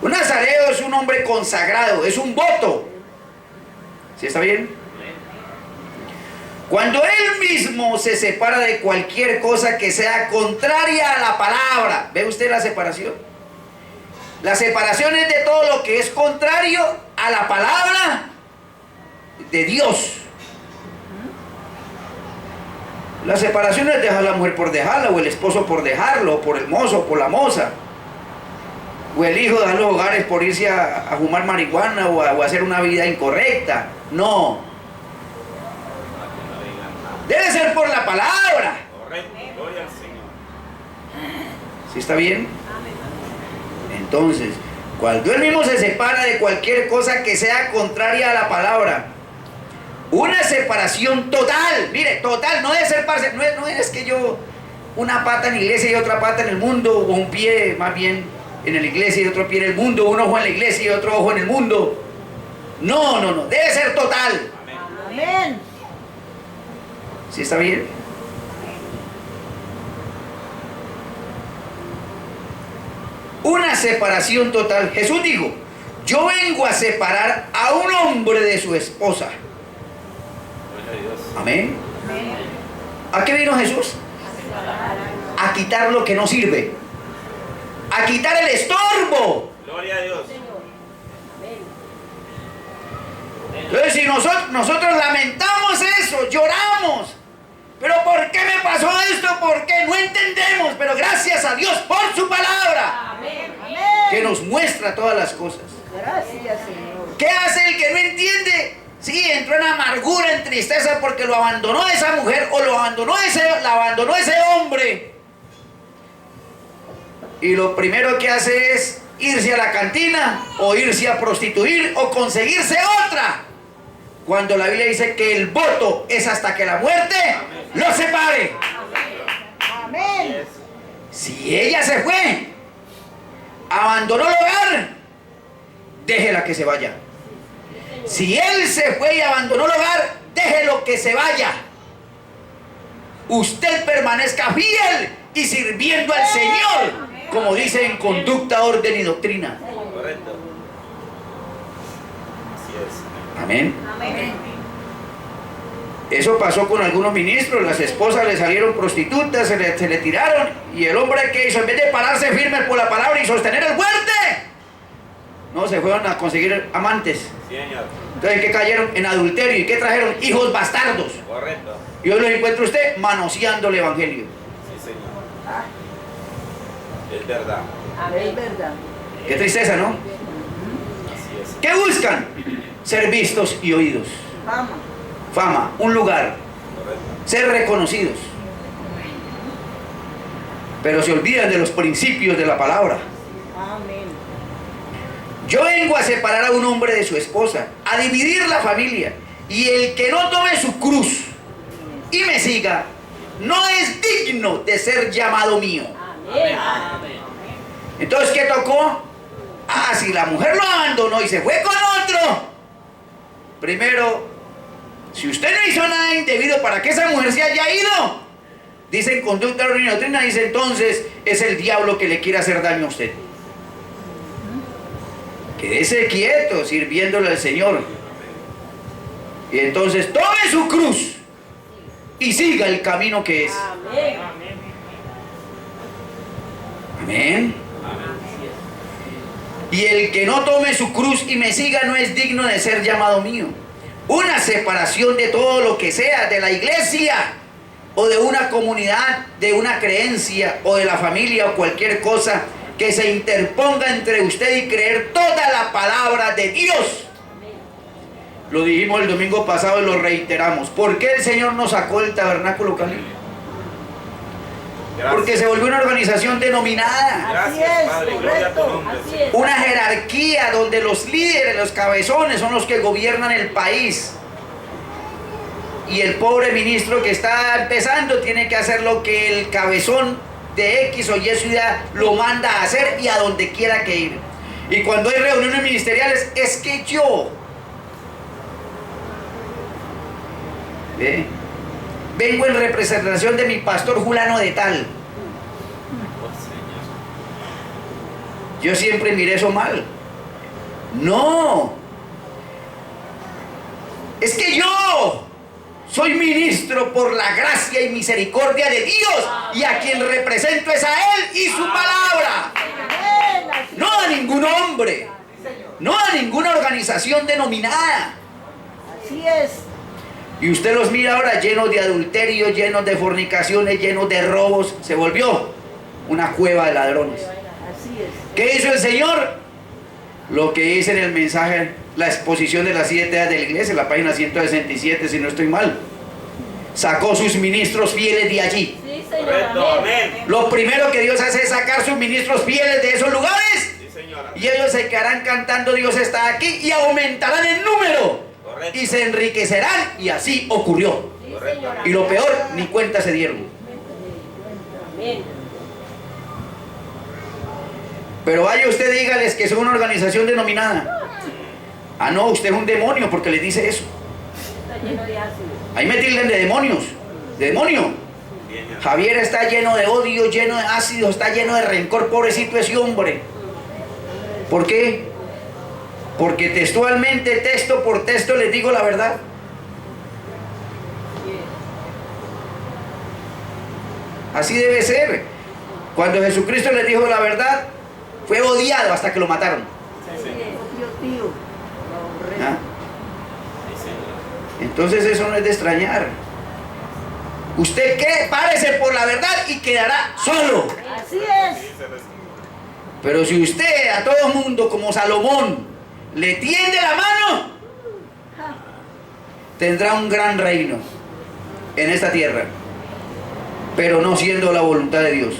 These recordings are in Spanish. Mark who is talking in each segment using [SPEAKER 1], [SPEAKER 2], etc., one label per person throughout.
[SPEAKER 1] Un nazareo es un hombre consagrado, es un voto. ¿Sí está bien? Cuando él mismo se separa de cualquier cosa que sea contraria a la palabra. ¿Ve usted la separación? La separación es de todo lo que es contrario a la palabra de Dios. La separación es dejar a la mujer por dejarla, o el esposo por dejarlo, o por el mozo, o por la moza, o el hijo dejar los hogares por irse a fumar marihuana o a hacer una vida incorrecta. No. Debe ser por la palabra.
[SPEAKER 2] Correcto, gloria al Señor.
[SPEAKER 1] ¿Sí está bien? Entonces, cuando él mismo se separa de cualquier cosa que sea contraria a la palabra, una separación total, mire, total, no debe ser parcial, no es que yo una pata en la iglesia y otra pata en el mundo, o un pie más bien en la iglesia y otro pie en el mundo, un ojo en la iglesia y otro ojo en el mundo. No, debe ser total.
[SPEAKER 3] Amén.
[SPEAKER 1] ¿Sí está bien? Una separación total. Jesús dijo, yo vengo a separar a un hombre de su esposa. Amén. ¿A qué vino Jesús? A quitar lo que no sirve. A quitar el estorbo.
[SPEAKER 2] Gloria a Dios.
[SPEAKER 1] Entonces, si nosotros lamentamos eso, lloramos, pero ¿por qué me pasó esto? ¿Por qué? No entendemos, pero gracias a Dios por su palabra.
[SPEAKER 3] Amén.
[SPEAKER 1] Que nos muestra todas las cosas.
[SPEAKER 3] Gracias, Señor.
[SPEAKER 1] ¿Qué hace el que no entiende? Sí, entró en amargura, en tristeza porque lo abandonó esa mujer o la abandonó ese hombre. Y lo primero que hace es irse a la cantina o irse a prostituir o conseguirse otra. Cuando la Biblia dice que el voto es hasta que la muerte lo separe.
[SPEAKER 3] Amén.
[SPEAKER 1] Si ella se fue, abandonó el hogar, déjela que se vaya. Si él se fue y abandonó el hogar, déjelo que se vaya. Usted permanezca fiel y sirviendo al Señor, como dice en conducta, orden y doctrina.
[SPEAKER 2] Correcto. Así es.
[SPEAKER 1] Amén.
[SPEAKER 3] Amén.
[SPEAKER 1] Eso pasó con algunos ministros, las esposas le salieron prostitutas, se le tiraron, y el hombre que hizo, en vez de pararse firme por la palabra y sostener el fuerte, no, se fueron a conseguir amantes.
[SPEAKER 2] Sí, Señor.
[SPEAKER 1] Entonces, ¿qué cayeron? En adulterio. ¿Y qué trajeron? Hijos bastardos.
[SPEAKER 2] Correcto.
[SPEAKER 1] Y hoy los encuentra usted manoseando el evangelio.
[SPEAKER 2] Sí, Señor. Es verdad.
[SPEAKER 3] Es verdad.
[SPEAKER 1] Qué tristeza, ¿no?
[SPEAKER 2] Así es.
[SPEAKER 1] ¿Qué buscan? Ser vistos y oídos.
[SPEAKER 3] Vamos.
[SPEAKER 1] Fama, un lugar,
[SPEAKER 2] Correcto.
[SPEAKER 1] ser reconocidos. Pero se olvidan de los principios de la palabra.
[SPEAKER 3] Amén.
[SPEAKER 1] Yo vengo a separar a un hombre de su esposa, a dividir la familia. Y el que no tome su cruz y me siga, no es digno de ser llamado mío.
[SPEAKER 3] Amén.
[SPEAKER 1] Entonces, ¿qué tocó? Ah, si la mujer lo abandonó y se fue con otro. Primero, si usted no hizo nada indebido para que esa mujer se haya ido, dice en conducta, orden y doctrina, dice entonces, es el diablo que le quiere hacer daño a usted. Quédese quieto, sirviéndole al Señor. Y entonces, tome su cruz y siga el camino que es.
[SPEAKER 3] Amén.
[SPEAKER 1] Amén. Y el que no tome su cruz y me siga no es digno de ser llamado mío. Una separación de todo lo que sea, de la iglesia o de una comunidad, de una creencia o de la familia o cualquier cosa que se interponga entre usted y creer toda la palabra de Dios. Lo dijimos el domingo pasado y lo reiteramos. ¿Por qué el Señor nos sacó del tabernáculo, Cali?
[SPEAKER 2] Gracias.
[SPEAKER 1] Porque se volvió una organización denominada.
[SPEAKER 2] Gracias,
[SPEAKER 3] Así es,
[SPEAKER 2] Padre. Gloria a tu
[SPEAKER 3] correcto.
[SPEAKER 2] nombre,
[SPEAKER 3] Así
[SPEAKER 2] Señor.
[SPEAKER 3] es.
[SPEAKER 1] Una jerarquía donde los líderes, los cabezones son los que gobiernan el país. Y el pobre ministro que está empezando tiene que hacer lo que el cabezón de X o Y ciudad lo manda a hacer y a donde quiera que ir. Y cuando hay reuniones ministeriales, es que yo vengo en representación de mi pastor Julano de tal.
[SPEAKER 2] Oh, Señor.
[SPEAKER 1] Yo siempre miré eso mal. No. Es que yo soy ministro por la gracia y misericordia de Dios, y a quien represento es a Él y su palabra.
[SPEAKER 3] Amén. Así
[SPEAKER 1] No a ningún hombre, no a ninguna organización denominada.
[SPEAKER 3] es.
[SPEAKER 1] Y usted los mira ahora llenos de adulterio, llenos de fornicaciones, llenos de robos. Se volvió una cueva de ladrones.
[SPEAKER 3] Así es.
[SPEAKER 1] ¿Qué hizo el Señor? Lo que dice en el mensaje, la exposición de las 7 edades de la iglesia, en la página 167, si no estoy mal. Sacó sus ministros fieles de allí.
[SPEAKER 3] Sí, Señor.
[SPEAKER 2] Correcto,
[SPEAKER 3] Amén.
[SPEAKER 2] amén.
[SPEAKER 1] Lo primero que Dios hace es sacar sus ministros fieles de esos lugares.
[SPEAKER 2] Sí, señora.
[SPEAKER 1] Y ellos se quedarán cantando Dios está aquí y aumentarán en número.
[SPEAKER 2] Correcto.
[SPEAKER 1] Y se enriquecerán, y así ocurrió.
[SPEAKER 2] Correcto.
[SPEAKER 1] Y lo peor, ni cuenta se dieron.
[SPEAKER 3] Amén.
[SPEAKER 1] Pero vaya usted, dígales que son una organización denominada. Ah, no, usted es un demonio porque les dice eso.
[SPEAKER 3] Está lleno de ácido.
[SPEAKER 1] Ahí me tilden de demonios. De demonio.
[SPEAKER 2] Bien, ya.
[SPEAKER 1] Javier está lleno de odio, lleno de ácido, está lleno de rencor, pobrecito ese hombre. ¿Por qué? Porque textualmente, texto por texto, les digo la verdad. Así debe ser. Cuando Jesucristo les dijo la verdad, fue odiado hasta que lo mataron.
[SPEAKER 2] Sí, señor.
[SPEAKER 3] Tío.
[SPEAKER 1] ¿Ah?
[SPEAKER 2] Sí, señor.
[SPEAKER 1] Entonces eso no es de extrañar. ¿Usted qué? Párese por la verdad y quedará solo.
[SPEAKER 3] Así es.
[SPEAKER 2] Sí, se les-
[SPEAKER 1] Pero si usted a todo mundo como Salomón le tiende la mano, tendrá un gran reino en esta tierra, pero no siendo la voluntad de Dios.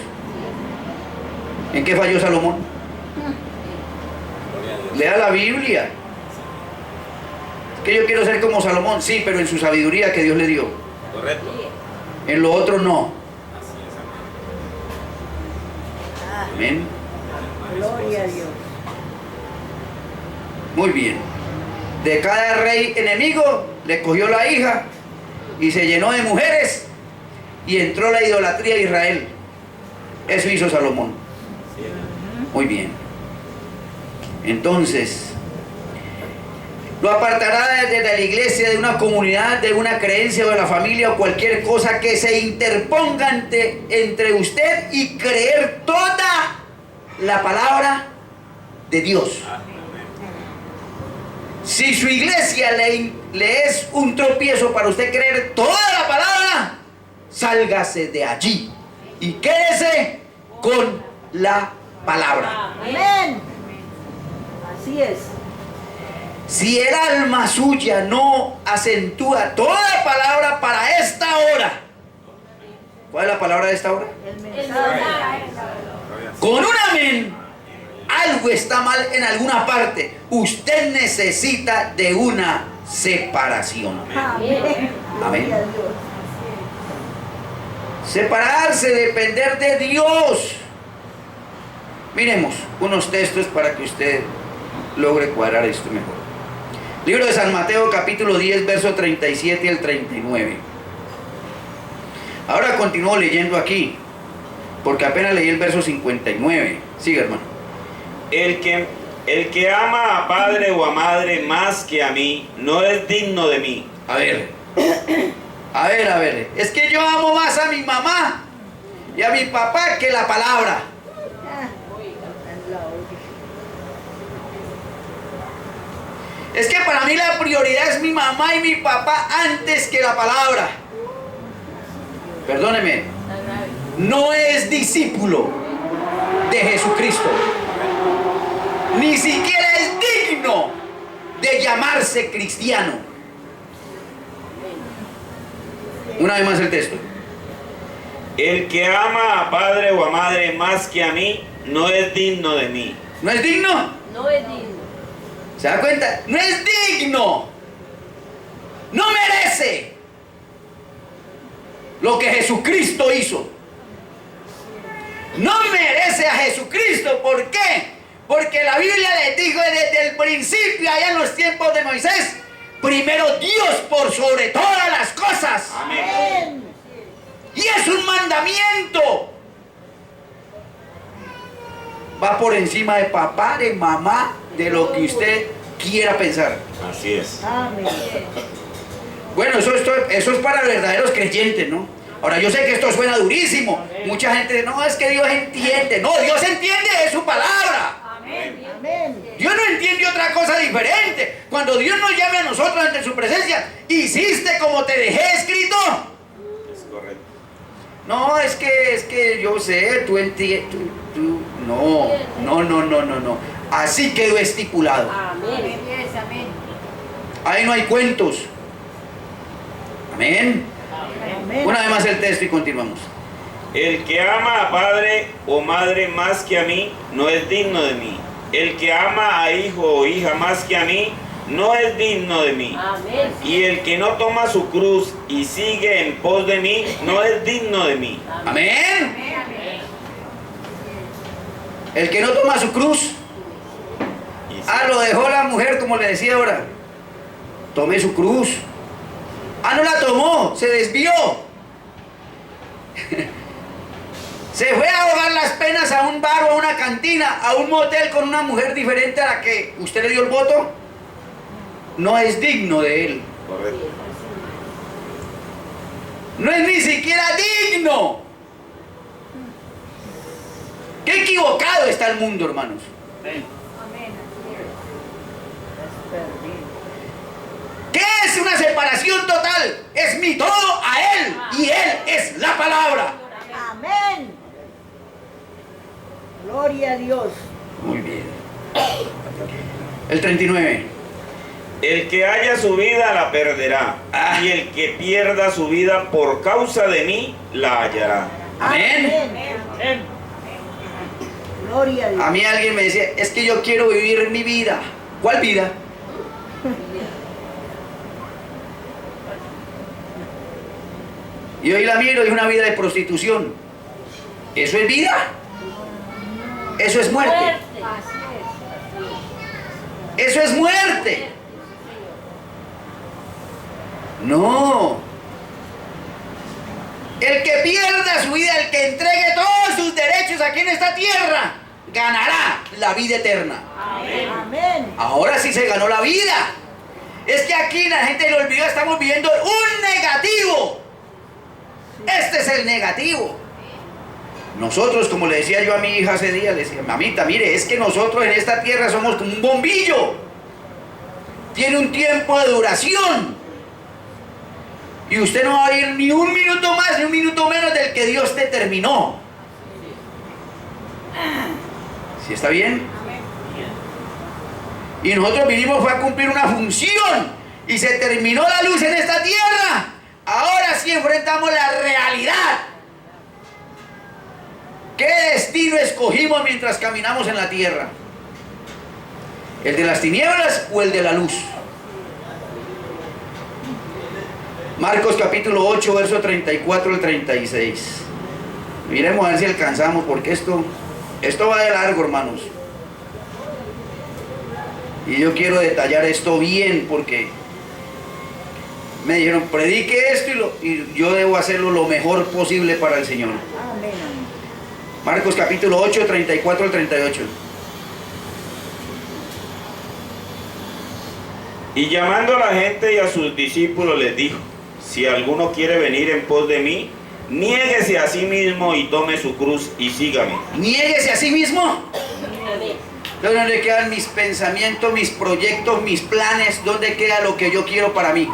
[SPEAKER 1] ¿En qué falló Salomón?
[SPEAKER 2] Gloria a Dios.
[SPEAKER 1] Lea la Biblia. Es que yo quiero ser como Salomón, sí, pero en su sabiduría que Dios le dio.
[SPEAKER 2] Correcto.
[SPEAKER 1] En lo otro no.
[SPEAKER 2] Así es, amén.
[SPEAKER 1] Amén.
[SPEAKER 3] Gloria a Dios.
[SPEAKER 1] Muy bien. De cada rey enemigo le cogió la hija y se llenó de mujeres y entró la idolatría a Israel. Eso hizo Salomón.
[SPEAKER 2] Sí, amén.
[SPEAKER 1] Muy bien. Entonces, lo apartará de la iglesia, de una comunidad, de una creencia o de la familia o cualquier cosa que se interponga entre usted y creer toda la palabra de Dios.
[SPEAKER 2] Amén.
[SPEAKER 1] Si su iglesia le es un tropiezo para usted creer toda la palabra, sálgase de allí y quédese con la palabra.
[SPEAKER 3] Amén. Así es.
[SPEAKER 1] Si el alma suya no acentúa toda la palabra para esta hora, ¿cuál es la palabra de esta hora?
[SPEAKER 3] El mensaje.
[SPEAKER 2] Gloria a
[SPEAKER 1] Con un amén, algo está mal en alguna parte. Usted necesita de una separación.
[SPEAKER 3] Amén.
[SPEAKER 1] Amén.
[SPEAKER 3] Gloria a Dios.
[SPEAKER 1] Separarse, depender de Dios. Miremos unos textos para que usted logre cuadrar esto mejor. Libro de San Mateo, capítulo 10, verso 37 al 39. Ahora continúo leyendo aquí, porque apenas leí el verso 59. Sigue, hermano.
[SPEAKER 2] El que ama a padre o a madre más que a mí, no es digno de mí.
[SPEAKER 1] A ver, a ver. Es que yo amo más a mi mamá y a mi papá que la palabra. Es que para mí la prioridad es mi mamá y mi papá antes que la palabra. Perdóneme, no es discípulo de Jesucristo. Ni siquiera es digno de llamarse cristiano. Una vez más el texto.
[SPEAKER 2] El que ama a padre o a madre más que a mí, no es digno de mí.
[SPEAKER 1] ¿No es digno?
[SPEAKER 3] No es digno.
[SPEAKER 1] ¿Se da cuenta? No es digno. No merece lo que Jesucristo hizo. No merece a Jesucristo. ¿Por qué? Porque la Biblia les dijo desde el principio, allá en los tiempos de Moisés, primero Dios por sobre todas las cosas.
[SPEAKER 2] Amén.
[SPEAKER 1] Y es un mandamiento. va por encima de papá, de mamá, de lo que usted quiera pensar.
[SPEAKER 2] Así es.
[SPEAKER 3] Amén.
[SPEAKER 1] Bueno, eso es para verdaderos creyentes, ¿no? Ahora, yo sé que esto suena durísimo. Mucha gente dice, no, es que Dios entiende. No, Dios entiende de su palabra.
[SPEAKER 3] Amén.
[SPEAKER 1] Dios no entiende otra cosa diferente. Cuando Dios nos llame a nosotros ante su presencia, hiciste como te dejé escrito.
[SPEAKER 2] Es correcto.
[SPEAKER 1] No, es que yo sé, tú entiendes. No. Así quedó estipulado.
[SPEAKER 3] Amén.
[SPEAKER 1] Ahí no hay cuentos. Amén.
[SPEAKER 3] Amén.
[SPEAKER 1] Una vez más el texto y continuamos.
[SPEAKER 2] El que ama a padre o madre más que a mí, no es digno de mí. El que ama a hijo o hija más que a mí, no es digno de mí.
[SPEAKER 3] Amén.
[SPEAKER 2] Y el que no toma su cruz y sigue en pos de mí, no es digno de mí.
[SPEAKER 1] Amén. El que no toma su cruz.
[SPEAKER 2] Y sí,
[SPEAKER 1] Lo dejó la mujer, como le decía ahora. Tome su cruz. No la tomó, se desvió. Se fue a ahogar las penas a un bar o a una cantina, a un motel con una mujer diferente a la que usted le dio el voto. No es digno de él.
[SPEAKER 2] correcto.
[SPEAKER 1] No es ni siquiera digno. Qué equivocado está el mundo, hermanos. ¿Qué es una separación total? Es mi todo a Él y Él es la palabra.
[SPEAKER 3] Amén. Gloria a Dios.
[SPEAKER 1] Muy bien. El 39.
[SPEAKER 2] El que haya su vida la perderá, y el que pierda su vida por causa de mí la hallará.
[SPEAKER 1] Amén.
[SPEAKER 3] Amén. Gloria a Dios.
[SPEAKER 1] A mí alguien me decía, es que yo quiero vivir mi vida. ¿Cuál vida? Y hoy la miro y es una vida de prostitución. ¿Eso es vida? Eso es muerte. Eso es muerte. No. El que pierda su vida, el que entregue todos sus derechos aquí en esta tierra, ganará la vida eterna.
[SPEAKER 3] Amén.
[SPEAKER 1] Ahora sí se ganó la vida. Es que aquí la gente lo olvidó, estamos viviendo un negativo. Este es el negativo. Nosotros, como le decía yo a mi hija hace días, le decía, mamita, mire, es que nosotros en esta tierra somos como un bombillo. Tiene un tiempo de duración. Y usted no va a ir ni un minuto más ni un minuto menos del que Dios determinó. ¿Sí está bien? Y nosotros vinimos fue a cumplir una función y se terminó la luz en esta tierra. Ahora sí enfrentamos la realidad. ¿Qué destino escogimos mientras caminamos en la tierra? ¿El de las tinieblas o el de la luz? Marcos capítulo 8, verso 34 al 36. Miremos a ver si alcanzamos, porque esto va de largo, hermanos. Y yo quiero detallar esto bien, porque me dijeron, predique esto y yo debo hacerlo lo mejor posible para el Señor.
[SPEAKER 3] Amén.
[SPEAKER 1] Marcos capítulo 8, 34 al 38.
[SPEAKER 2] Y llamando a la gente y a sus discípulos les dijo, si alguno quiere venir en pos de mí, niéguese a sí mismo y tome su cruz y sígame.
[SPEAKER 1] Niéguese a sí mismo. ¿Dónde quedan mis pensamientos, mis proyectos, mis planes? ¿Dónde queda lo que yo quiero para mí?